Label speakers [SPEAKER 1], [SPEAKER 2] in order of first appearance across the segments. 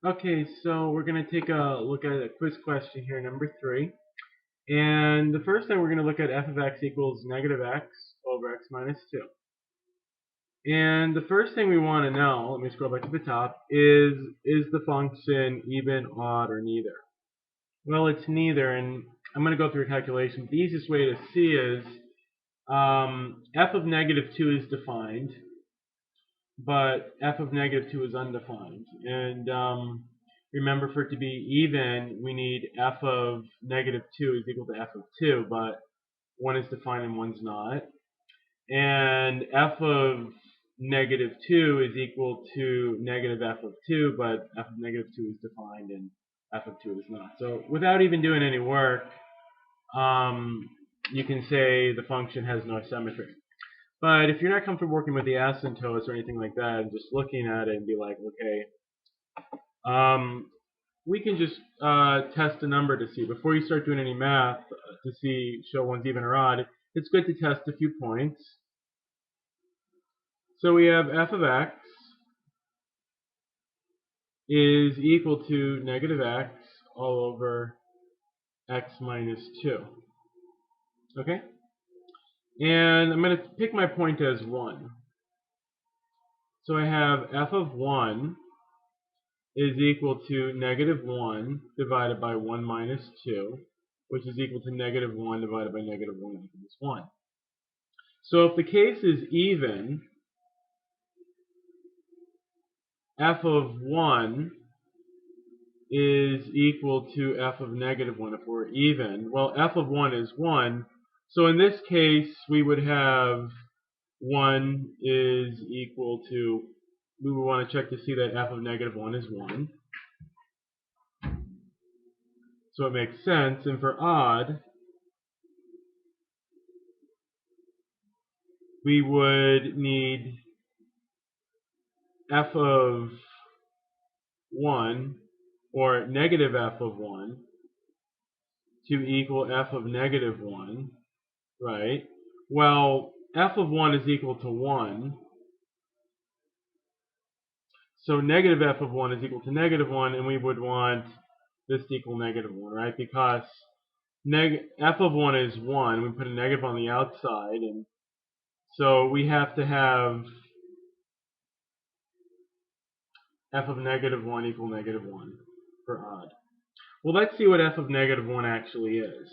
[SPEAKER 1] Okay, so we're going to take a look at a quiz question here, number 3. And the first time we're going to look at f of x equals negative x over x minus 2. And the first thing we want to know, let me scroll back to the top, is the function even, odd, or neither? Well, it's neither, and I'm going to go through a calculation. The easiest way to see is f of negative 2 is defined, but f of negative 2 is undefined. And remember, for it to be even, we need f of negative 2 is equal to f of 2, but one is defined and one's not. And f of negative 2 is equal to negative f of 2, but f of negative 2 is defined and f of 2 is not. So without even doing any work, you can say the function has no symmetry. But if you're not comfortable working with the asymptotes or anything like that, and just looking at it and be like, okay, we can just test a number to see. Before you start doing any math to show one's even or odd, it's good to test a few points. So we have f of x is equal to negative x all over x minus 2. Okay? And I'm going to pick my point as 1. So I have f of 1 is equal to negative 1 divided by 1 minus 2, which is equal to negative 1 divided by negative 1 equals 1. So if the case is even, f of 1 is equal to f of negative 1 if we're even. Well, f of 1 is 1, so in this case we would have 1 is equal to, we would want to check to see that f of negative 1 is 1. So it makes sense. And for odd, we would need f of 1, or negative f of 1, to equal f of negative 1, right? Well, f of 1 is equal to 1, so negative f of 1 is equal to negative 1, and we would want this to equal negative 1, right? Because f of 1 is 1, we put a negative on the outside, and so we have to have f of negative 1 equal negative 1 for odd. Well, let's see what f of negative 1 actually is.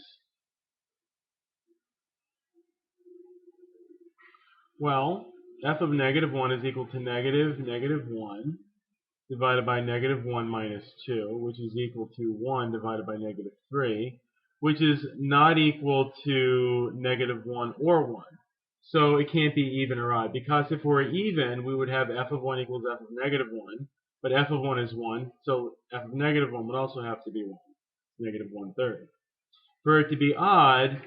[SPEAKER 1] Well, f of negative 1 is equal to negative 1 divided by negative 1 minus 2, which is equal to 1 divided by negative 3, which is not equal to negative 1 or 1. So it can't be even or odd, because if we're even, we would have f of 1 equals f of negative 1, but f of 1 is 1, so f of negative 1 would also have to be 1, negative 1/3. For it to be odd,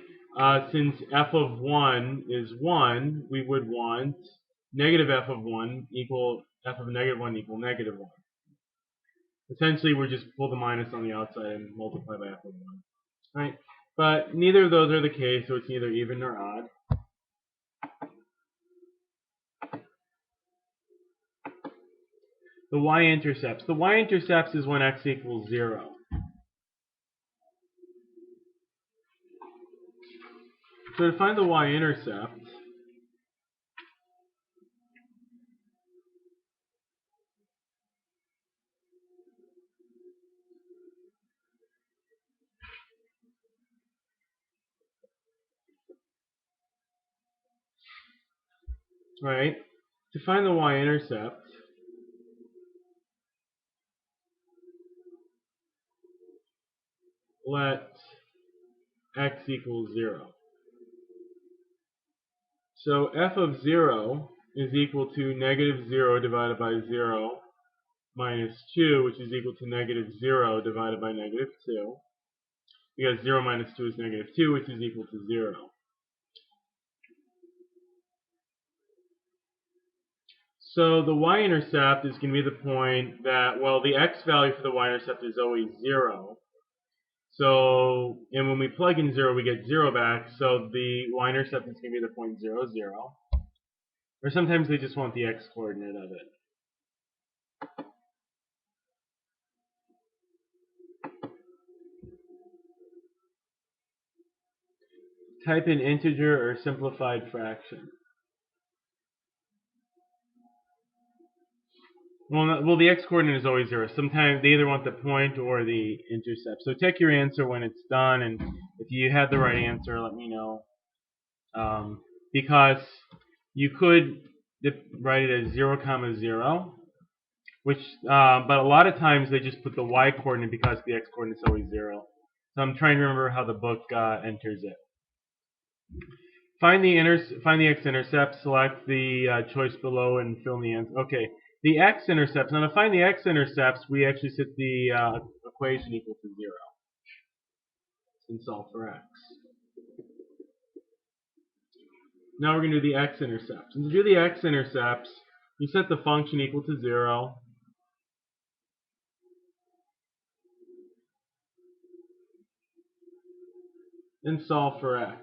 [SPEAKER 1] since f of 1 is 1, we would want negative f of 1 equal f of negative 1 equal negative 1. Essentially, we just pull the minus on the outside and multiply by f of 1. Right? But neither of those are the case, so it's neither even nor odd. The y-intercepts. The y-intercepts is when x equals 0. So to find the y-intercept, right? To find the y-intercept, let x equals 0. So f of 0 is equal to negative 0 divided by 0 minus 2, which is equal to negative 0 divided by negative 2. Because 0 minus 2 is negative 2, which is equal to 0. So the y-intercept is going to be the point that, well, the x value for the y-intercept is always 0. So, and when we plug in 0, we get 0 back, so the y-intercept is going to be the point 0, 0. Or sometimes they just want the x coordinate of it. type in integer or simplified fraction. Well, the x-coordinate is always 0. Sometimes they either want the point or the intercept. So check your answer when it's done, and if you had the right answer, let me know. Because you could write it as 0, 0, which, but a lot of times they just put the y-coordinate because the x-coordinate is always 0. So I'm trying to remember how the book enters it. Find the x-intercept, select the choice below, and fill in the answer. Okay, the x-intercepts. Now to find the x-intercepts, we actually set the equation equal to 0 and solve for x. Now we're going to do the x-intercepts. And to do the x-intercepts, you set the function equal to 0. And solve for x.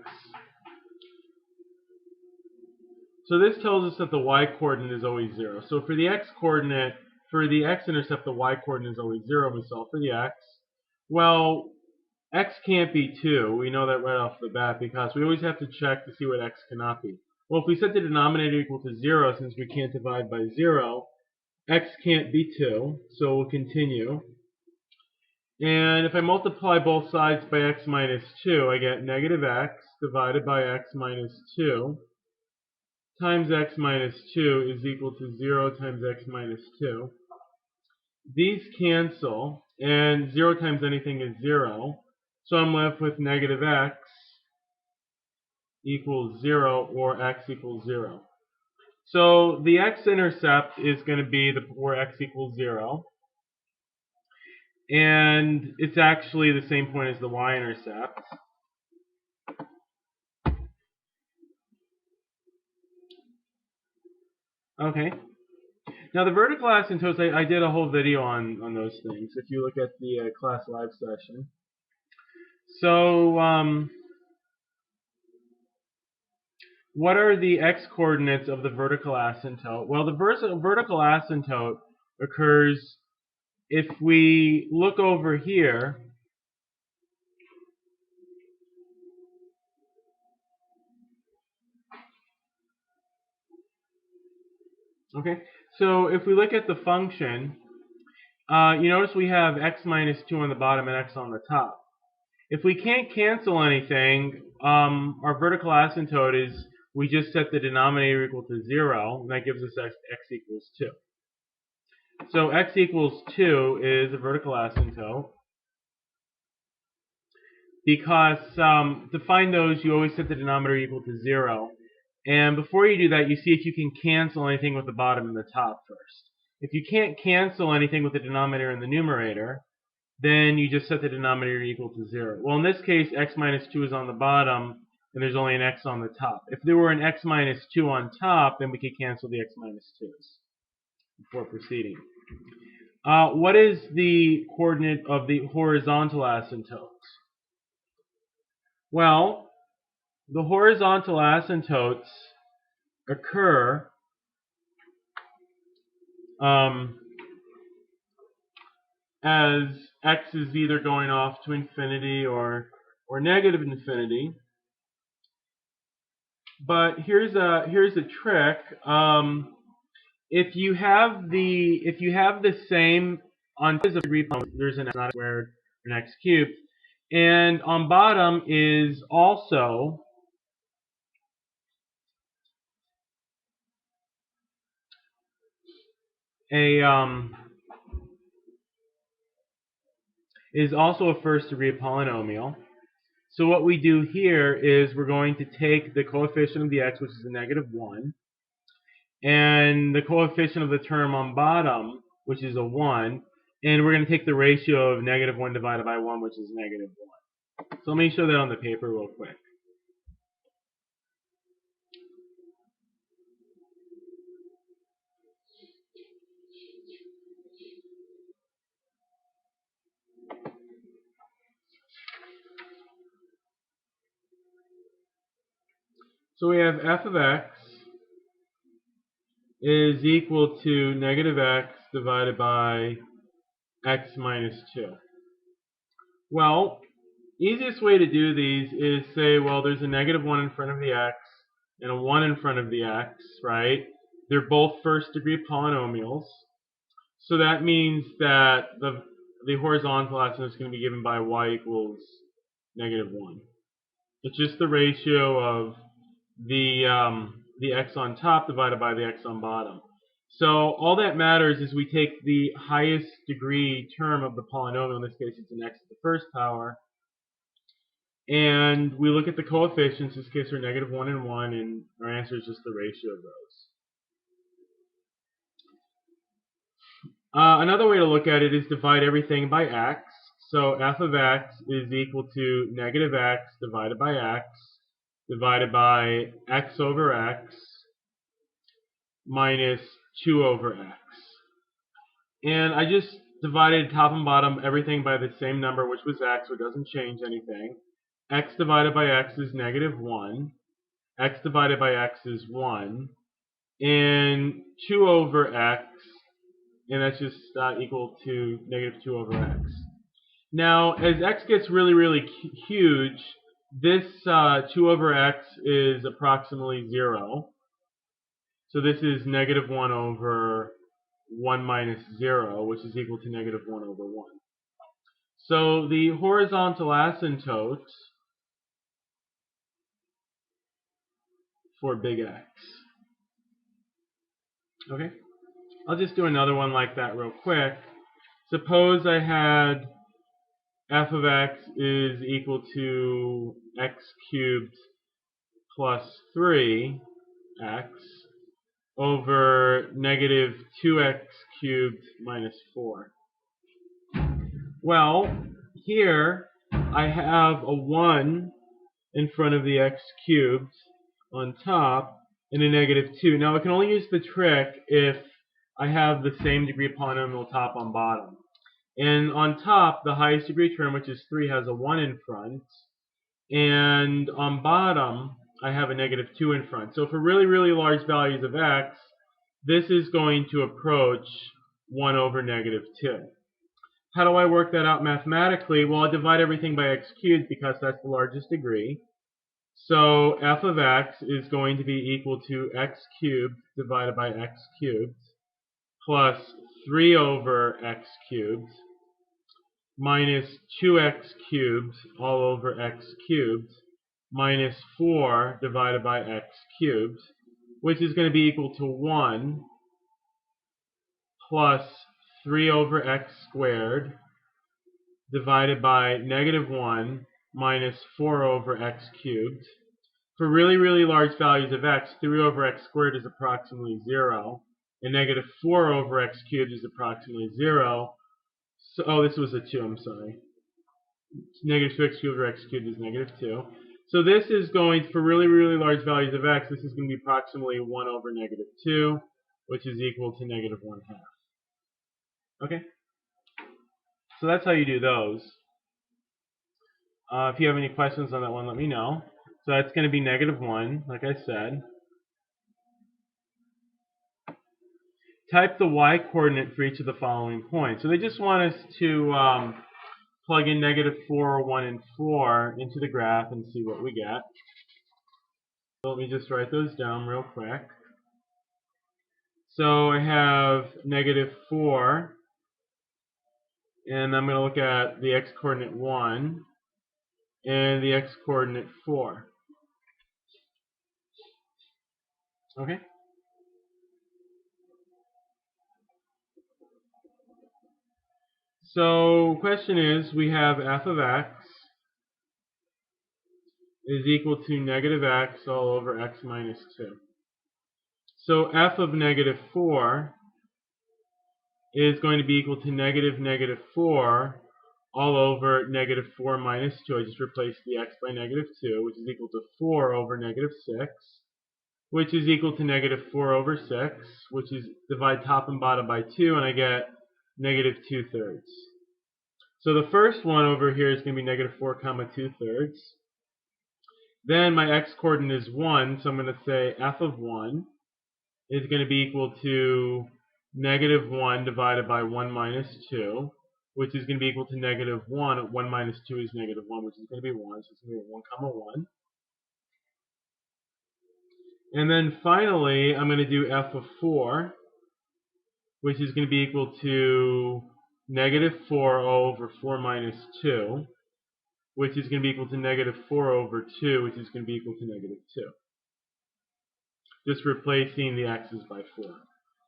[SPEAKER 1] So this tells us that the y-coordinate is always 0. So for the x-coordinate, for the x-intercept, the y-coordinate is always 0. We solve for the x. Well, x can't be 2. We know that right off the bat because we always have to check to see what x cannot be. Well, if we set the denominator equal to 0, since we can't divide by 0, x can't be 2. So we'll continue. And if I multiply both sides by x minus 2, I get negative x divided by x minus 2 times x minus 2 is equal to 0 times x minus 2. These cancel, and 0 times anything is 0. So I'm left with negative x equals 0, or x equals 0. So the x-intercept is going to be where x equals 0. And it's actually the same point as the y-intercept. Okay. Now the vertical asymptotes, I did a whole video on those things if you look at the class live session. So what are the x-coordinates of the vertical asymptote? Well, the vertical asymptote occurs if we look over here. Okay, so if we look at the function, you notice we have x minus 2 on the bottom and x on the top. If we can't cancel anything, our vertical asymptote is we just set the denominator equal to 0, and that gives us x equals 2. So x equals 2 is a vertical asymptote. Because to find those, you always set the denominator equal to 0. And before you do that, you see if you can cancel anything with the bottom and the top first. If you can't cancel anything with the denominator and the numerator, then you just set the denominator equal to 0. Well, in this case, x minus 2 is on the bottom, and there's only an x on the top. If there were an x minus 2 on top, then we could cancel the x minus 2's before proceeding. What is the coordinate of the horizontal asymptotes? Well, the horizontal asymptotes occur as x is either going off to infinity or negative infinity. But here's a trick. If you have the same on top of there's an x not squared or an x cubed, and on bottom is also a first degree polynomial. So what we do here is we're going to take the coefficient of the x, which is a negative 1, and the coefficient of the term on bottom, which is a 1, and we're going to take the ratio of negative 1 divided by 1, which is negative 1. So let me show that on the paper real quick. So we have f of x is equal to negative x divided by x minus 2. Well, easiest way to do these is say, well, there's a negative 1 in front of the x and a 1 in front of the x, right? They're both first degree polynomials. So that means that the horizontal asymptote is going to be given by y equals negative 1. It's just the ratio of the x on top divided by the x on bottom. So all that matters is we take the highest degree term of the polynomial, in this case it's an x to the first power, and we look at the coefficients. In this case they're negative 1 and 1, and our answer is just the ratio of those. Another way to look at it is divide everything by x. So f of x is equal to negative x divided by x divided by x over x minus 2 over x. And I just divided top and bottom everything by the same number, which was x, so it doesn't change anything. X divided by x is negative 1. X divided by x is 1. And 2 over x, and that's just equal to negative 2 over x. Now, as x gets really, really huge, this 2 over x is approximately 0. So this is negative 1 over 1 minus 0, which is equal to negative 1 over 1. So the horizontal asymptote for big X. Okay, I'll just do another one like that real quick. Suppose I had f of x is equal to x cubed plus 3x over negative 2x cubed minus 4. Well, here I have a 1 in front of the x cubed on top and a negative 2. Now I can only use the trick if I have the same degree polynomial top on bottom. And on top, the highest degree term, which is 3, has a 1 in front. And on bottom, I have a negative 2 in front. So for really, really large values of x, this is going to approach 1 over negative 2. How do I work that out mathematically? Well, I divide everything by x cubed because that's the largest degree. So f of x is going to be equal to x cubed divided by x cubed plus 3 over x cubed minus 2x cubed all over x cubed minus 4 divided by x cubed, which is going to be equal to 1 plus 3 over x squared divided by negative 1 minus 4 over x cubed. For really, really large values of x, 3 over x squared is approximately 0, and negative 4 over x cubed is approximately 0. So, oh, this was a 2, I'm sorry. Negative 2x cubed over x cubed is negative 2. So this is going, for really, really large values of x, this is going to be approximately 1 over negative 2, which is equal to negative 1/2. Okay? So that's how you do those. If you have any questions on that one, let me know. So that's going to be negative 1, like I said. Type the y-coordinate for each of the following points. So they just want us to plug in negative 4, 1, and 4 into the graph and see what we get. So let me just write those down real quick. So I have negative 4, and I'm going to look at the x-coordinate 1 and the x-coordinate 4. Okay? So question is, we have f of x is equal to negative x all over x minus 2. So f of negative 4 is going to be equal to negative 4 all over negative 4 minus 2. I just replaced the x by negative 2, which is equal to 4 over negative 6, which is equal to negative 4 over 6, which is divide top and bottom by 2, and I get negative 2/3. So the first one over here is going to be negative 4 comma 2/3. Then my x-coordinate is 1, so I'm going to say f of 1 is going to be equal to negative 1 divided by 1 minus 2. which is going to be equal to negative 1. 1 minus 2 is negative 1, which is going to be 1. So it's going to be 1 comma 1. And then finally, I'm going to do f of 4, which is going to be equal to negative 4 over 4 minus 2, which is going to be equal to negative 4 over 2, which is going to be equal to negative 2. Just replacing the x's by 4.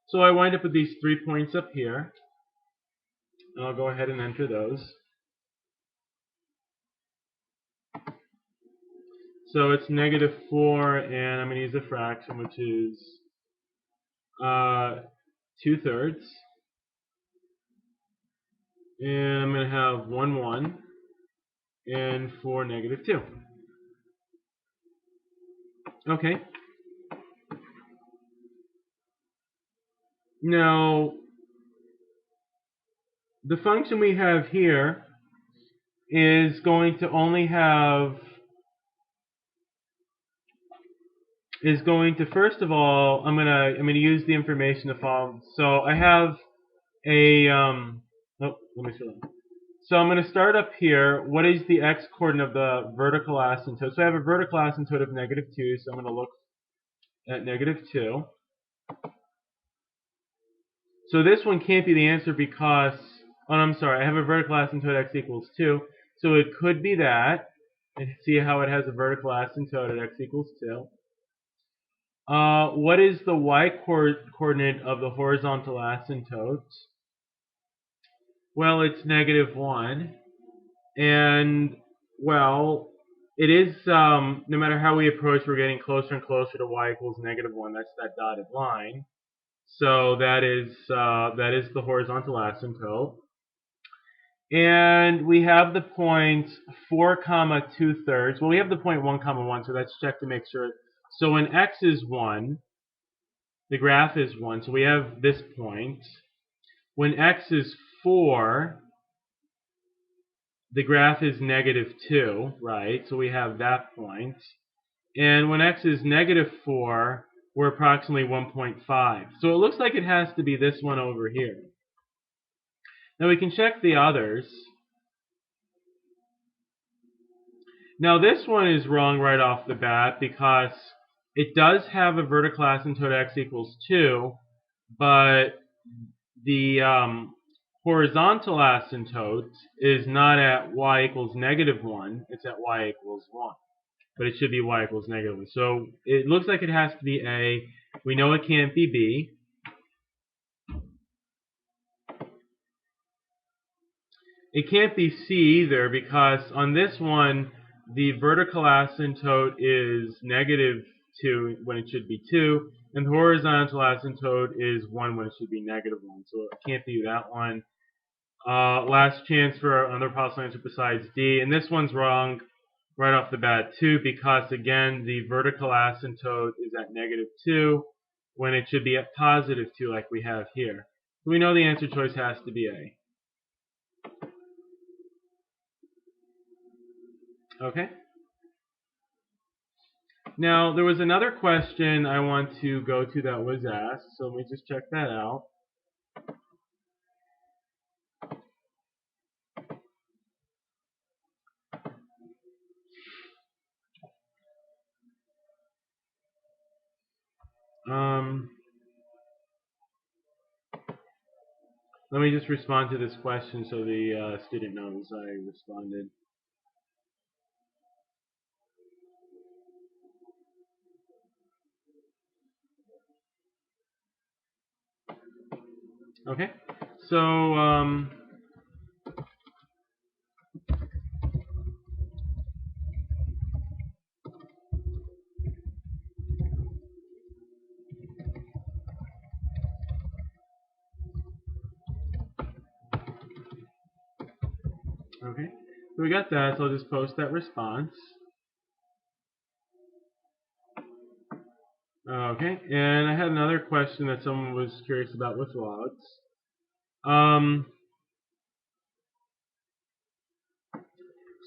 [SPEAKER 1] So I wind up with these 3 points up here. And I'll go ahead and enter those. So it's negative 4, and I'm going to use a fraction, which is 2/3. And I'm going to have 1, 1, and 4, negative 2. Okay. Now, the function we have here is going to only have, first of all, I'm gonna use the information to follow. So I have a let me show you. So I'm going to start up here. What is the x-coordinate of the vertical asymptote? So I have a vertical asymptote of negative 2, so I'm going to look at negative 2. So this one can't be the answer because, oh, I'm sorry, I have a vertical asymptote x equals 2. So it could be that. And see how it has a vertical asymptote at x equals 2. What is the y-coordinate of the horizontal asymptote? Well, it's negative 1. And, well, it is, no matter how we approach, we're getting closer and closer to y equals negative 1. That's that dotted line. So that is the horizontal asymptote. And we have the point 4 comma 2/3. Well, we have the point 1 comma 1, so let's check to make sure. So when x is 1, the graph is 1, so we have this point. When x is 4, the graph is negative 2, right? So we have that point. And when x is negative 4, we're approximately 1.5. So it looks like it has to be this one over here. Now we can check the others. Now this one is wrong right off the bat because it does have a vertical asymptote x equals 2, but the horizontal asymptote is not at y equals negative 1, it's at y equals 1. But it should be y equals negative 1. So it looks like it has to be A. We know it can't be B. It can't be C either because on this one, the vertical asymptote is negative 2 when it should be 2, and the horizontal asymptote is 1 when it should be negative 1. So it can't be that one. Last chance for another possible answer besides D. And this one's wrong right off the bat too because, again, the vertical asymptote is at negative 2 when it should be at positive 2 like we have here. So we know the answer choice has to be A. Okay. Now, there was another question I want to go to that was asked, so let me just check that out. Let me just respond to this question so the student knows I responded. Okay, so okay, so we got that, so I'll just post that response. Okay, and I had another question that someone was curious about with logs.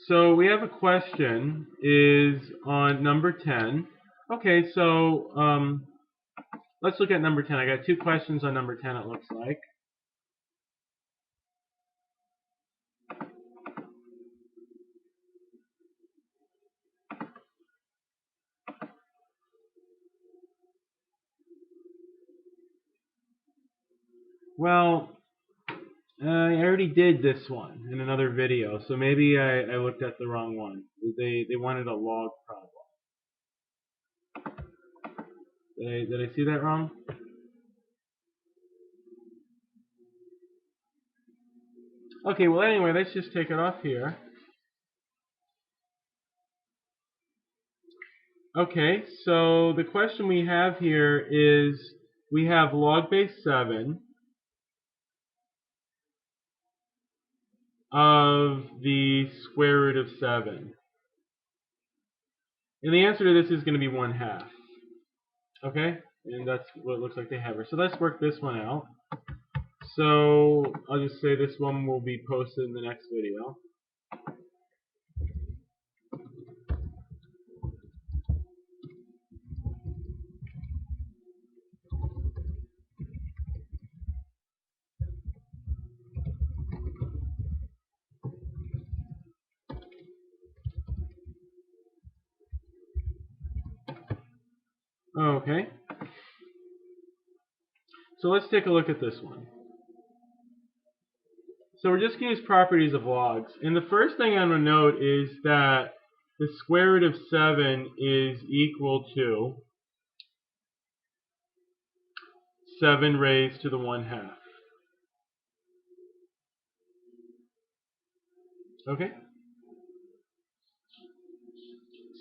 [SPEAKER 1] So we have a question is on number 10. Okay, so let's look at number 10. I got 2 questions on number 10 it looks like. Well, I already did this one in another video, so maybe I looked at the wrong one. They wanted a log problem. Did I see that wrong? Okay, well anyway, let's just take it off here. Okay, so the question we have here is we have log base 7 of the square root of 7. And the answer to this is going to be 1/2. Okay? And that's what it looks like they have here. So let's work this one out. So I'll just say this one will be posted in the next video. Okay. So let's take a look at this one. So we're just going to use properties of logs. And the first thing I'm going to note is that the square root of 7 is equal to 7 raised to the 1/2. Okay?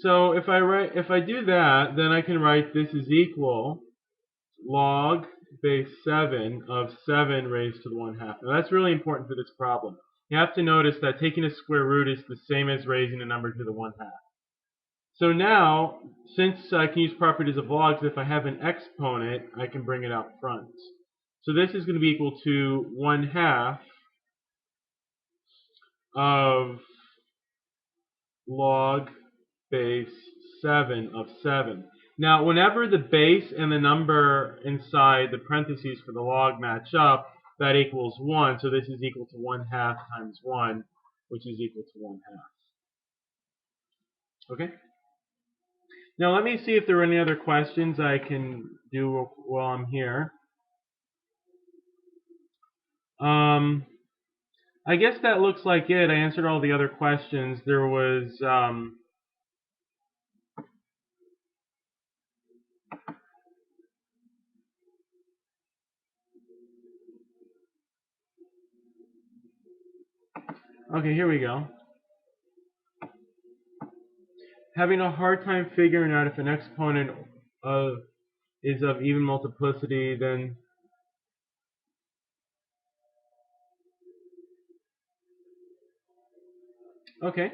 [SPEAKER 1] So if I do that, then I can write this is equal log base 7 of 7 raised to the 1/2. Now that's really important for this problem. You have to notice that taking a square root is the same as raising a number to the 1/2. So now, since I can use properties of logs, if I have an exponent, I can bring it out front. So this is going to be equal to 1/2 of log base 7 of 7. Now, whenever the base and the number inside the parentheses for the log match up, that equals 1. So this is equal to 1/2 times 1, which is equal to 1/2. Okay? Now let me see if there are any other questions I can do while I'm here. I guess that looks like it. I answered all the other questions. There was okay, here we go. Having a hard time figuring out if an exponent is of even multiplicity, then okay.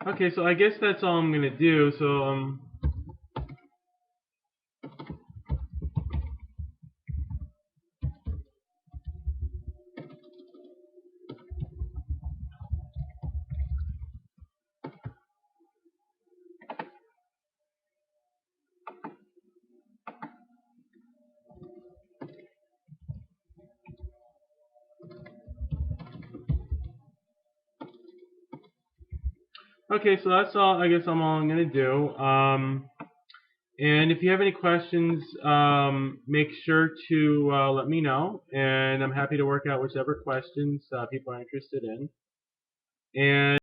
[SPEAKER 1] Okay, so I guess that's all I'm gonna do. So okay, so that's all. I guess I'm all I'm gonna do. And if you have any questions, make sure to let me know, and I'm happy to work out whichever questions people are interested in. And